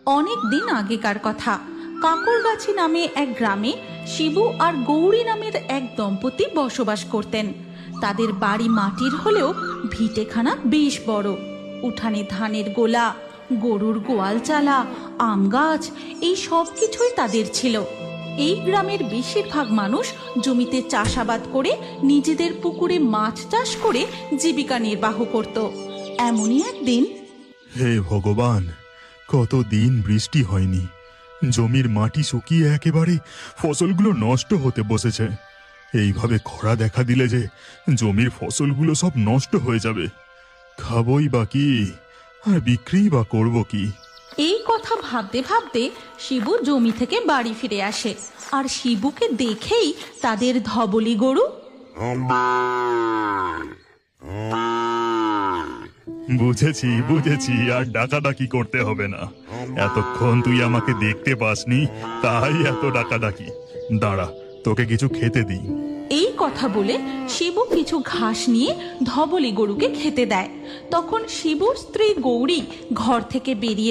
অনেক দিন আগেকার কথা। কাঁকরগাছি নামে এক গ্রামে শিবু আর গৌরী নামের এক দম্পতি বসবাস করতেন। তাদের বাড়ি মাটির হলেও ভিটেখানা বেশ বড়। উঠানে ধানের গোলা, গরুর গোয়াল চালা, আম গাছ, এই সব কিছুই তাদের ছিল। এই গ্রামের বেশিরভাগ মানুষ জমিতে চাষাবাদ করে নিজেদের পুকুরে মাছ চাষ করে জীবিকা নির্বাহ করত। এমনই একদিন, হে ভগবান, কতদিন বৃষ্টি হয়নি, জমির মাটি শুকিয়ে একেবারে ফসলগুলো নষ্ট হতে বসেছে। এইভাবে খরা দেখা দিলে যে জমির ফসলগুলো সব নষ্ট হয়ে যাবে। খাবই বা কি, আর বিক্রি বা করব কি? এই কথা ভাবতে ভাবতে শিবু জমি থেকে বাড়ি ফিরে আসে। আর শিবুকে দেখেই তাদের ধবলি গরু বুঝেছি বুঝেছি, আর ডাকাডাকি করতে হবে না। এতক্ষণ তুই আমাকে দেখতে পাসনি, তাই এত ডাকাডাকি। দাঁড়া, তোকে কিছু খেতে দিই। এই কথা বলে শিবু কিছু ঘাস নিয়ে ধবলি গরুকে খেতে দেয়। তখন শিবুর স্ত্রী গৌরী ঘর থেকে বেরিয়ে